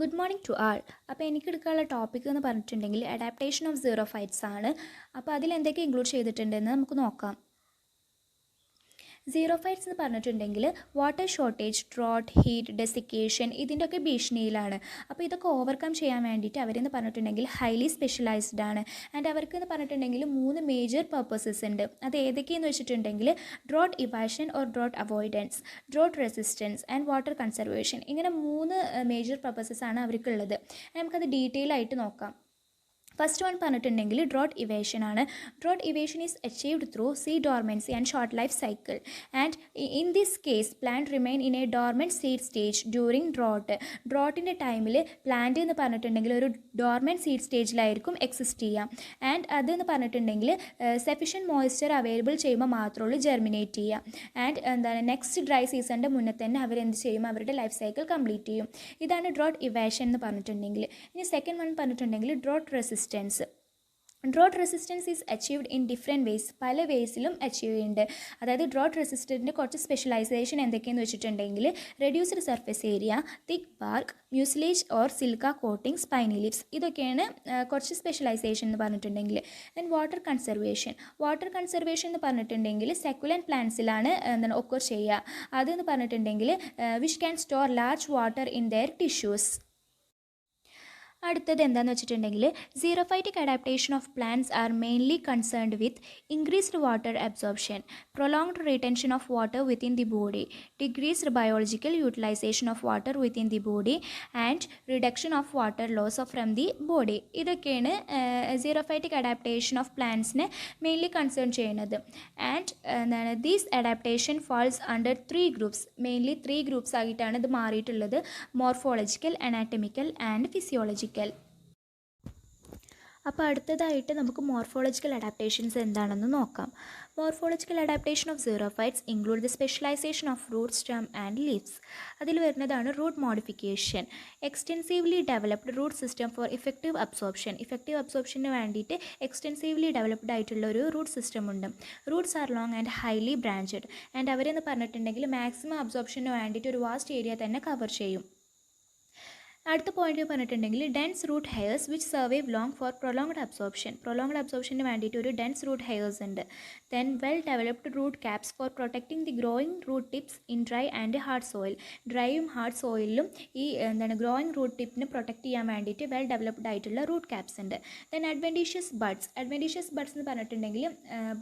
Good morning to ആൾ. അപ്പോൾ എനിക്ക് എടുക്കാനുള്ള ടോപ്പിക് എന്ന് പറഞ്ഞിട്ടുണ്ടെങ്കിൽ അഡാപ്റ്റേഷൻ ഓഫ് സീറോഫൈറ്റ്സ് ആണ്. അപ്പോൾ അതിൽ എന്തൊക്കെ ഇൻക്ലൂഡ് ചെയ്തിട്ടുണ്ടെന്ന് നമുക്ക് നോക്കാം. സീറോഫൈറ്റ്സ് എന്ന് പറഞ്ഞിട്ടുണ്ടെങ്കിൽ water shortage, drought, heat, desiccation ഇതിൻ്റെയൊക്കെ ഭീഷണിയിലാണ്. അപ്പോൾ ഇതൊക്കെ ഓവർകം ചെയ്യാൻ വേണ്ടിയിട്ട് അവരെന്ന് പറഞ്ഞിട്ടുണ്ടെങ്കിൽ ഹൈലി സ്പെഷ്യലൈസ്ഡ് ആണ്. ആൻഡ് അവർക്കെന്ന് പറഞ്ഞിട്ടുണ്ടെങ്കിൽ 3 മേജർ പർപ്പസസ് ഉണ്ട്. അത് ഏതൊക്കെയെന്ന് വെച്ചിട്ടുണ്ടെങ്കിൽ drought evasion or drought avoidance, drought resistance and water conservation. ഇങ്ങനെ 3 മേജർ പർപ്പസസ് ആണ് അവർക്കുള്ളത്. നമുക്കത് ഡീറ്റെയിൽ ആയിട്ട് നോക്കാം. ഫസ്റ്റ് വൺ പറഞ്ഞിട്ടുണ്ടെങ്കിൽ ഡ്രോട്ട് ഇവേഷൻ ആണ്. Drought evasion is achieved through seed dormancy and short life cycle. And in this case plant remain in a dormant seed stage during drought. ഡ്രോട്ടിൻ്റെ ടൈമിൽ plant എന്ന് പറഞ്ഞിട്ടുണ്ടെങ്കിൽ ഒരു ഡോർമെൻറ്റ് സീഡ് സ്റ്റേജിലായിരിക്കും exist ചെയ്യാം. And അതെന്ന് പറഞ്ഞിട്ടുണ്ടെങ്കിൽ സഫിഷ്യൻറ്റ് മോയ്സ്ചർ അവൈലബിൾ ചെയ്യുമ്പോൾ മാത്രമേ ഉള്ളൂ ജെർമിനേറ്റ് ചെയ്യുക. ആൻഡ് നെക്സ്റ്റ് ഡ്രൈ സീസണിൻ്റെ മുന്നേ തന്നെ അവരെന്ത് ചെയ്യും, അവരുടെ ലൈഫ് സൈക്കിൾ കംപ്ലീറ്റ് ചെയ്യും. ഇതാണ് ഡ്രോട്ട് ഇവേഷൻ എന്ന് പറഞ്ഞിട്ടുണ്ടെങ്കിൽ. ഇനി സെക്കൻഡ് വൺ പറഞ്ഞിട്ടുണ്ടെങ്കിൽ drought resistance. Drought resistance is achieved in different ways. പല വേസിലും അച്ചീവ് ചെയ്യുന്നുണ്ട്. അതായത് ഡ്രോട്ട് റെസിസ്റ്റൻറ്റിൻ്റെ കുറച്ച് സ്പെഷ്യലൈസേഷൻ എന്തൊക്കെയെന്ന് വെച്ചിട്ടുണ്ടെങ്കിൽ reduced surface area, thick bark, mucilage or silica coating, spiny leaves, ഇതൊക്കെയാണ് കുറച്ച് സ്പെഷ്യലൈസേഷൻ എന്ന് പറഞ്ഞിട്ടുണ്ടെങ്കിൽ. Then water conservation. Water conservation എന്ന് പറഞ്ഞിട്ടുണ്ടെങ്കിൽ സെക്കുലൻറ്റ് പ്ലാന്റ്സിലാണ് ഒക്കർ ചെയ്യുക. അതെന്ന് പറഞ്ഞിട്ടുണ്ടെങ്കിൽ which can store large water in their tissues. അടുത്തത് എന്താണെന്ന് വെച്ചിട്ടുണ്ടെങ്കിൽ xerophytic adaptation of plants are mainly concerned with increased water absorption, prolonged retention of water within the body, decreased biological utilisation of water within the body and reduction of water loss from the body. ഇതൊക്കെയാണ് xerophytic adaptation of പ്ലാന്റ്സിനെ mainly concern ചെയ്യുന്നത്. And these adaptation falls under 3 groups. Mainly 3 groups ആയിട്ടാണ് ഇത് മാറിയിട്ടുള്ളത്: morphological, anatomical and physiological. അപ്പോൾ അടുത്തതായിട്ട് നമുക്ക് morphological adaptations എന്താണെന്ന് നോക്കാം. Morphological adaptation of xerophytes include the specialisation of root, stem and leaves. അതിൽ വരുന്നതാണ് root modification. Extensively developed root system for effective absorption. Effective അബ്സോർപ്ഷന് വേണ്ടിയിട്ട് എക്സ്റ്റെൻസീവ്ലി ഡെവലപ്ഡ് ആയിട്ടുള്ള ഒരു റൂട്ട് സിസ്റ്റം ഉണ്ട്. Roots are long and highly branched. And അവരെന്ന് പറഞ്ഞിട്ടുണ്ടെങ്കിൽ maximum അബ്സോർപ്ഷന് വേണ്ടിയിട്ട് ഒരു വാസ്റ്റ് ഏരിയ തന്നെ കവർ ചെയ്യും. അടുത്ത പോയിന്റ് പറഞ്ഞിട്ടുണ്ടെങ്കിൽ dense root hairs which survive long for prolonged absorption. Prolonged അബ്സോർപ്ഷന് വേണ്ടിയിട്ട് ഒരു ഡെൻസ് റൂട്ട് ഹെയർസ് ഉണ്ട്. Then well developed root caps for protecting the growing root tips in dry and hard soil. ഡ്രൈയും hard സോയിലും ഈ growing root ടിപ്പിന് protect ചെയ്യാൻ വേണ്ടിയിട്ട് വെൽ ഡെവലപ്ഡ് ആയിട്ടുള്ള റൂട്ട് ക്യാപ്സ് ഉണ്ട്. Then adventitious buds. Adventitious buds എന്ന് പറഞ്ഞിട്ടുണ്ടെങ്കിൽ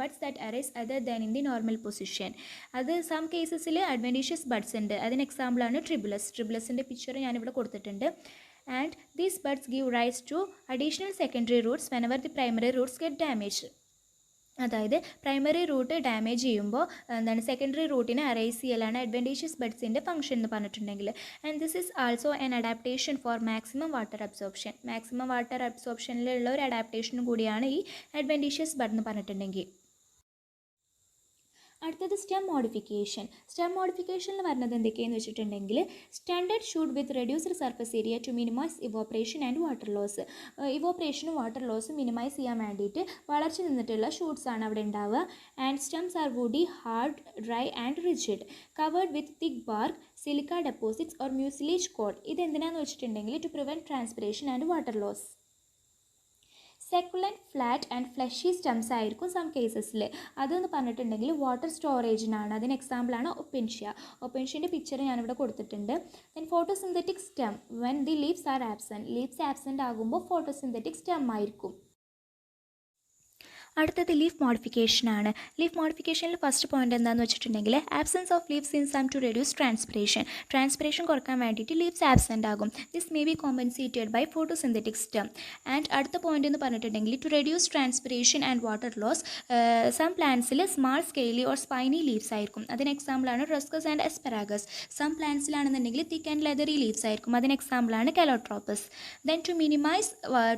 buds that arise other than in the normal position. അത് സം കേസസിൽ അഡ്വൻറ്റീഷ്യസ് ബഡ്സ് ഉണ്ട്. അതിന് എക്സാമ്പിളാണ് ട്രിബുലസ്. ട്രിബുലസിൻ്റെ പിക്ചർ ഞാനിവിടെ കൊടുത്തിട്ടുണ്ട്. And these buds give rise to additional secondary roots whenever the primary roots get damaged. അതായത് primary root damage ചെയ്യുമ്പോൾ secondary റൂട്ടിനെ arise ചെയ്യലാണ് അഡ്വൻറ്റേഷ്യസ് ബഡ്സിൻ്റെ ഫംഗ്ഷൻ എന്ന് പറഞ്ഞിട്ടുണ്ടെങ്കിൽ. And this is also an adaptation for maximum water absorption. Maximum water അബ്സോർപ്ഷനിലുള്ള ഒരു അഡാപ്റ്റേഷനും കൂടിയാണ് ഈ അഡ്വൻറ്റേഷ്യസ് ബഡ് എന്ന് പറഞ്ഞിട്ടുണ്ടെങ്കിൽ. അടുത്തത് സ്റ്റെം മോഡിഫിക്കേഷൻ. സ്റ്റെം മോഡിഫിക്കേഷനിൽ വരുന്നത് എന്തൊക്കെയെന്ന് വെച്ചിട്ടുണ്ടെങ്കിൽ standard shoot with reduced surface area to minimise evaporation and water loss. ഇവോപ്പറേഷനും വാട്ടർ ലോസും മിനിമൈസ് ചെയ്യാൻ വേണ്ടിയിട്ട് വളർച്ച നിന്നിട്ടുള്ള ഷൂട്ട്സ് ആണ് അവിടെ ഉണ്ടാവുക. And stems are woody, hard, dry and rigid, covered with thick bark, silica deposits or mucilage coat. ഇതെന്തിനാന്ന് വെച്ചിട്ടുണ്ടെങ്കിൽ to prevent transpiration and water loss. Succulent, flat and fleshy stems ആയിരിക്കും സം കേസസിൽ. അതെന്ന് പറഞ്ഞിട്ടുണ്ടെങ്കിൽ വാട്ടർ സ്റ്റോറേജിനാണ്. അതിന് എക്സാമ്പിളാണ് ഒപ്പൻഷ്യ. ഒപ്പൻഷ്യൻ്റെ പിക്ചർ ഞാനിവിടെ കൊടുത്തിട്ടുണ്ട്. Then photosynthetic stem when the leaves are absent. Leaves absent ആകുമ്പോൾ ഫോട്ടോസിന്തറ്റിക് സ്റ്റെം ആയിരിക്കും. അടുത്തത് ലീഫ് മോഡിഫിക്കേഷൻ ആണ്. ലീഫ് മോഡിഫിക്കേഷനിൽ ഫസ്റ്റ് പോയിന്റ് എന്താണെന്ന് വെച്ചിട്ടുണ്ടെങ്കിൽ absence of leaves in some to reduce transpiration. Transpiration കുറക്കാൻ വേണ്ടിയിട്ട് ലീവ്സ് ആബ്സെൻറ്റ് ആകും. This may be compensated by photosynthetic stem. And അടുത്ത പോയിന്റ് എന്ന് പറഞ്ഞിട്ടുണ്ടെങ്കിൽ to reduce transpiration and water loss some പ്ലാന്റ്സിൽ small scaly or spiny leaves ആയിരിക്കും. അതിന് എക്സാമ്പിളാണ് റസ്കസ് ആൻഡ് എസ്പെരാഗസ്. സം പ്ലാന്റ്സിലാണെന്നുണ്ടെങ്കിൽ തിക്ക് ആൻഡ് ലെതറി ലീവ്സ് ആയിരിക്കും. അതിന് എക്സാമ്പിളാണ് Calotropis. Then to minimise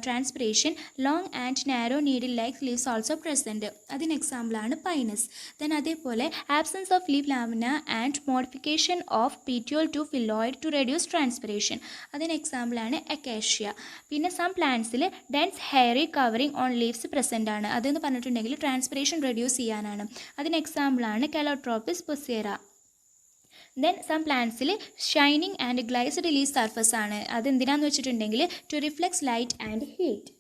transpiration long and narrow needle like leaves also present. അതിന് എക്സാമ്പിളാണ് പൈനസ്. ദെൻ അതേപോലെ absence of leaf lamina and modification of petiole to phyllode to reduce transpiration. അതിന് എക്സാമ്പിളാണ് Acacia. പിന്നെ some പ്ലാന്റ്സിൽ dense hairy covering on leaves present ആണ്. അതെന്ന് പറഞ്ഞിട്ടുണ്ടെങ്കിൽ ട്രാൻസ്പിറേഷൻ റെഡ്യൂസ് ചെയ്യാനാണ്. അതിന് എക്സാമ്പിളാണ് കെലോട്രോപ്പിസ് പൊസേറ. ദെൻ സം പ്ലാന്റ്സിൽ ഷൈനിങ് ആൻഡ് ഗ്ലൈസ്ഡ് ലീഫ് സർഫസ് ആണ്. അതെന്തിനാന്ന് വെച്ചിട്ടുണ്ടെങ്കിൽ to reflect light and heat.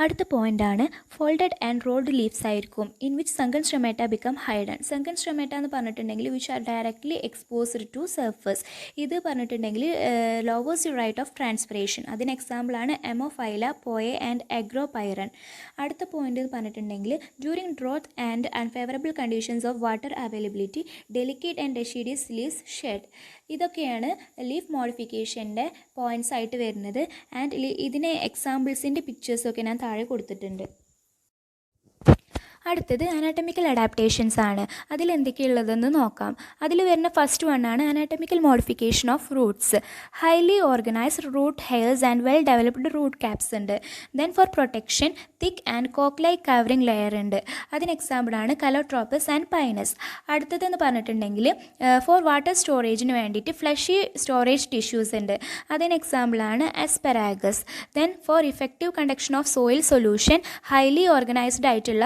അടുത്ത പോയിൻ്റാണ് ഫോൾഡഡ് ആൻഡ് റോൾഡ് ലീവ്സ് ആയിരിക്കും. In which sunken stomata become hidden. Sunken stomata എന്ന് പറഞ്ഞിട്ടുണ്ടെങ്കിൽ which are directly exposed to surface. ഇത് പറഞ്ഞിട്ടുണ്ടെങ്കിൽ lowers the rate of transpiration. അതിന് എക്സാമ്പിളാണ് എമോഫൈല, പോയെ ആൻഡ് എഗ്രോപൈറൻ. അടുത്ത പോയിന്റ് എന്ന് പറഞ്ഞിട്ടുണ്ടെങ്കിൽ during drought and unfavourable conditions of water availability delicate and deciduous leaves shed. ഇതൊക്കെയാണ് ലീഫ് മോഡിഫിക്കേഷൻ്റെ പോയിൻറ്റ്സ് ആയിട്ട് വരുന്നത്. ആൻഡ് ഇതിനെ എക്സാമ്പിൾസിൻ്റെ പിക്ചേഴ്സൊക്കെ ഞാൻ താഴെ കൊടുത്തിട്ടുണ്ട്. അടുത്തത് അനാറ്റമിക്കൽ അഡാപ്റ്റേഷൻസ് ആണ്. അതിലെന്തൊക്കെയുള്ളതെന്ന് നോക്കാം. അതിൽ വരുന്ന ഫസ്റ്റ് വണ്ണാണ് anatomical modification of roots. Highly organised root hairs and well developed root caps ഉണ്ട്. Then for protection thick and കോക്ക് ലൈക്ക് കവറിംഗ് ലെയർ ഉണ്ട്. അതിന് എക്സാമ്പിളാണ് കലോട്രോപ്പസ് ആൻഡ് പൈനസ്. അടുത്തതെന്ന് പറഞ്ഞിട്ടുണ്ടെങ്കിൽ ഫോർ വാട്ടർ സ്റ്റോറേജിന് വേണ്ടിയിട്ട് ഫ്ലഷി സ്റ്റോറേജ് ടിഷ്യൂസ് ഉണ്ട്. അതിന് എക്സാമ്പിളാണ് asparagus. Then for effective conduction of soil solution highly organised ആയിട്ടുള്ള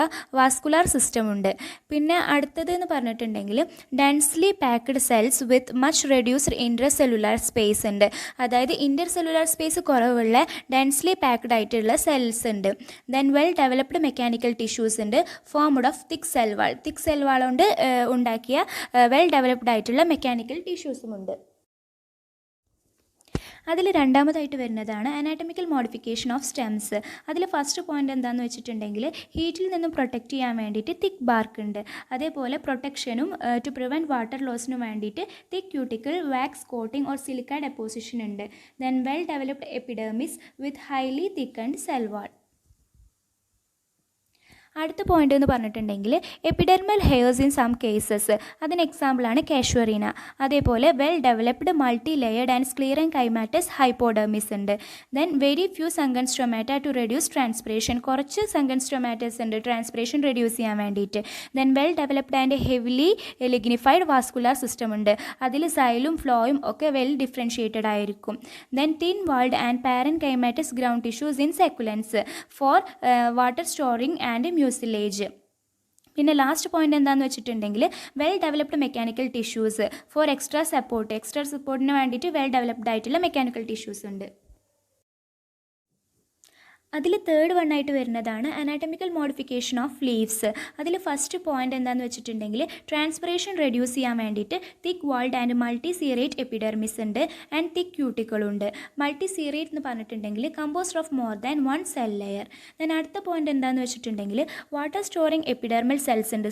വാസ്കുലാർ സിസ്റ്റം ഉണ്ട്. പിന്നെ അടുത്തത് എന്ന് പറഞ്ഞിട്ടുണ്ടെങ്കിൽ densely packed cells with much reduced intercellular space ഉണ്ട്. അതായത് ഇൻ്റർ സെല്ലുലാർ സ്പേസ് കുറവുള്ള ഡെൻസ്ലി പാക്ക്ഡ് ആയിട്ടുള്ള സെൽസ് ഉണ്ട്. Then well developed mechanical tissues ഉണ്ട് formed of thick cell wall. Thick cell wall കൊണ്ട് ഉണ്ടാക്കിയ വെൽ ഡെവലപ്ഡ് ആയിട്ടുള്ള മെക്കാനിക്കൽ ടിഷ്യൂസും ഉണ്ട്. അതിൽ രണ്ടാമതായിട്ട് വരുന്നതാണ് അനാറ്റമിക്കൽ മോഡിഫിക്കേഷൻ ഓഫ് സ്റ്റെംസ്. അതിൽ ഫസ്റ്റ് പോയിന്റ് എന്താണെന്ന് വെച്ചിട്ടുണ്ടെങ്കിൽ ഹീറ്റിൽ നിന്നും പ്രൊട്ടക്റ്റ് ചെയ്യാൻ വേണ്ടിയിട്ട് തിക്ക് ബാർക്ക് ഉണ്ട്. അതേപോലെ പ്രൊട്ടക്ഷനും ടു പ്രിവെൻറ്റ് വാട്ടർ ലോസിനും വേണ്ടിയിട്ട് thick cuticle, wax coating or silica deposition ഉണ്ട്. Then well developed epidermis with highly thickened cell wall. അടുത്ത പോയിന്റ് എന്ന് പറഞ്ഞിട്ടുണ്ടെങ്കിൽ epidermal hairs in some cases. അതിന് എക്സാമ്പിളാണ് കാഷ്വറീന. അതേപോലെ well developed multi layered and sclerenchymatous hypodermis ഉണ്ട്. Then very few sunken stomata to reduce transpiration. കുറച്ച് sunken stomatas ഉണ്ട് transpiration reduce ചെയ്യാൻ വേണ്ടിയിട്ട്. Then well developed and heavily lignified vascular system ഉണ്ട്. അതിൽ സൈലും ഫ്ലോയും ഒക്കെ വെൽ ഡിഫറൻഷിയേറ്റഡ് ആയിരിക്കും. Then thin walled and parenchymatous ground tissues in succulents for water storing and mucilage. പിന്നെ ലാസ്റ്റ് പോയിന്റ് എന്താണെന്ന് വെച്ചിട്ടുണ്ടെങ്കിൽ well developed mechanical tissues for extra സപ്പോർട്ടിന് വേണ്ടിയിട്ട് വെൽ ഡെവലപ്ഡ് ആയിട്ടുള്ള മെക്കാനിക്കൽ ടിഷ്യൂസ് ഉണ്ട്. അതിൽ തേർഡ് വണ്ണായിട്ട് വരുന്നതാണ് അനാറ്റമിക്കൽ മോഡിഫിക്കേഷൻ ഓഫ് ലീവ്സ്. അതിൽ ഫസ്റ്റ് പോയിന്റ് എന്താണെന്ന് വെച്ചിട്ടുണ്ടെങ്കിൽ ട്രാൻസ്പിറേഷൻ റെഡ്യൂസ് ചെയ്യാൻ വേണ്ടിയിട്ട് thick walled and multiseriate epidermis ഉണ്ട് ആൻഡ് തിക്ക് ക്യൂട്ടിക്കിളുണ്ട്. മൾട്ടി സീറേറ്റ് എന്ന് പറഞ്ഞിട്ടുണ്ടെങ്കിൽ composed of more than one cell layer. Then അടുത്ത പോയിന്റ് എന്താണെന്ന് വെച്ചിട്ടുണ്ടെങ്കിൽ വാട്ടർ സ്റ്റോറിംഗ് എപ്പിഡെർമൽ സെൽസ് ഉണ്ട്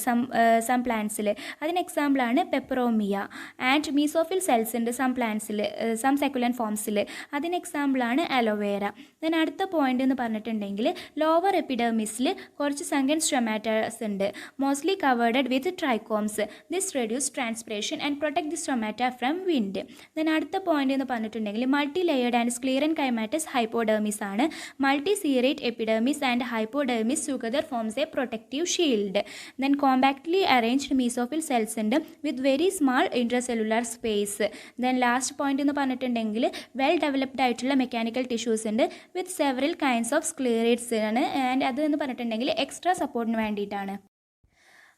സം പ്ലാന്റ്സിൽ. അതിന് എക്സാമ്പിളാണ് പെപ്പറോമിയ. ആൻഡ് മീസോഫിൽ സെൽസ് ഉണ്ട് സം പ്ലാന്റ്സിൽ, സം സെക്കുലൻ ഫോംസിൽ. അതിന് എക്സാമ്പിളാണ് അലോവേര. ദെൻ അടുത്ത പോയിന്റ് എന്ന് പറഞ്ഞിട്ടുണ്ടെങ്കിൽ ലോവർ എപ്പിഡെർമിസിൽ കുറച്ച് സങ്കൻ സ്ട്രൊമാറ്റാസ് ഉണ്ട്, mostly covered with trichomes. This reduce transpiration and protect the stomata from wind. Then അടുത്ത പോയിന്റ് എന്ന് പറഞ്ഞിട്ടുണ്ടെങ്കിൽ multi layered and sclerenchymatous hypodermis ആണ്. Multiseriate epidermis and hypodermis together forms a protective shield. Then compactly arranged mesophyll cells ഉണ്ട് with very small intracellular space. Then last point എന്ന് പറഞ്ഞിട്ടുണ്ടെങ്കിൽ well developed ആയിട്ടുള്ള mechanical tissues ഉണ്ട് with several kinds of sclereids ആണ്. And അത് എന്ന് പറഞ്ഞിട്ടുണ്ടെങ്കിൽ extra സപ്പോർട്ടിന് വേണ്ടിയിട്ടാണ്.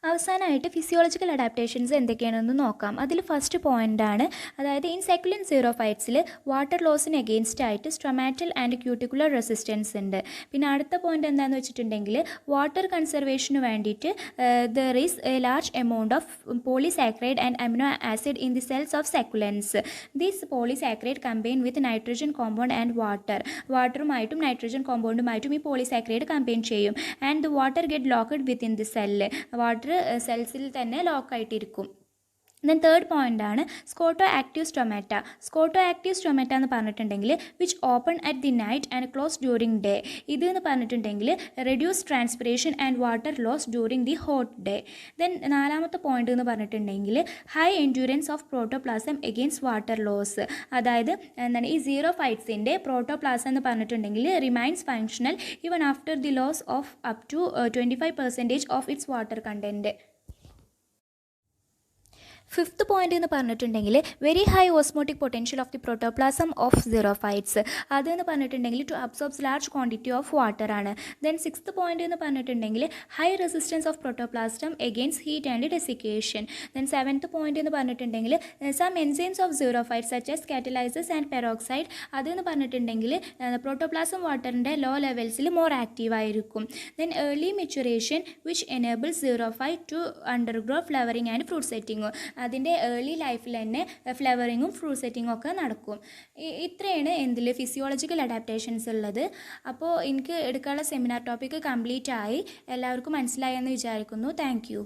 അവസാനമായിട്ട് ഫിസിയോളജിക്കൽ അഡാപ്റ്റേഷൻസ് എന്തൊക്കെയാണെന്ന് നോക്കാം. അതിൽ ഫസ്റ്റ് പോയിൻ്റാണ്, അതായത് ഇൻ സെക്കുലൻ സീറോഫൈറ്റ്സിൽ വാട്ടർ ലോസിന് എഗെയിൻസ്റ്റ് ആയിട്ട് സ്ട്രൊമാറ്റൽ ആൻഡ് ക്യൂട്ടിക്കുലർ റെസിസ്റ്റൻസ് ഉണ്ട്. പിന്നെ അടുത്ത പോയിൻ്റ് എന്താണെന്ന് വെച്ചിട്ടുണ്ടെങ്കിൽ വാട്ടർ കൺസർവേഷന് വേണ്ടിയിട്ട് there is a large amount of polysaccharide and amino acid in the cells of succulents. This polysaccharide combine with nitrogen compound and വാട്ടറുമായിട്ടും നൈട്രജൻ കോമ്പൗണ്ടുമായിട്ടും ഈ പോളിസാക്രൈഡ് കമ്പൈൻ ചെയ്യും. And the water get locked within the cell. Water സെൽസിൽ തന്നെ ലോക്കായിട്ടിരിക്കും. Then third പോയിൻ്റാണ് scotoactive stomata. Scotoactive stomata എന്ന് പറഞ്ഞിട്ടുണ്ടെങ്കിൽ which open at the night and close during day. ഇത് എന്ന് പറഞ്ഞിട്ടുണ്ടെങ്കിൽ reduce transpiration and water loss during the hot day. Then നാലാമത്തെ പോയിന്റ് എന്ന് പറഞ്ഞിട്ടുണ്ടെങ്കിൽ high endurance of protoplasm against water loss. അതായത് എന്താണ് ഈ സീറോഫൈറ്റ്സിൻ്റെ പ്രോട്ടോപ്ലാസം എന്ന് പറഞ്ഞിട്ടുണ്ടെങ്കിൽ remains functional even after the loss of up to 25% of its water content. Fifth point എന്ന് പറഞ്ഞിട്ടുണ്ടെങ്കിൽ very high osmotic potential of the protoplasm of xerophytes. അതെന്ന് പറഞ്ഞിട്ടുണ്ടെങ്കിൽ to absorbs large quantity of water ആണ്. Then sixth point എന്ന് പറഞ്ഞിട്ടുണ്ടെങ്കിൽ high resistance of protoplasm against heat and desiccation. Then seventh point എന്ന് പറഞ്ഞിട്ടുണ്ടെങ്കിൽ some enzymes of xerophytes such as catalases and peroxide. അതെന്ന് പറഞ്ഞിട്ടുണ്ടെങ്കിൽ protoplasm വാട്ടറിൻ്റെ ലോ ലെവൽസിൽ more active ആയിരിക്കും. Then early maturation which enable xerophyte to undergo flowering and fruit setting. അതിൻ്റെ early ലൈഫിൽ തന്നെ ഫ്ലവറിങ്ങും ഫ്രൂട്ട് സെറ്റിങ്ങും ഒക്കെ നടക്കും. ഇത്രയാണ് എന്തിൽ ഫിസിയോളജിക്കൽ അഡാപ്റ്റേഷൻസ് ഉള്ളത്. അപ്പോൾ എനിക്ക് എടുക്കാനുള്ള സെമിനാർ ടോപ്പിക്ക് കംപ്ലീറ്റ് ആയി. എല്ലാവർക്കും മനസ്സിലായെന്ന് വിചാരിക്കുന്നു. Thank you.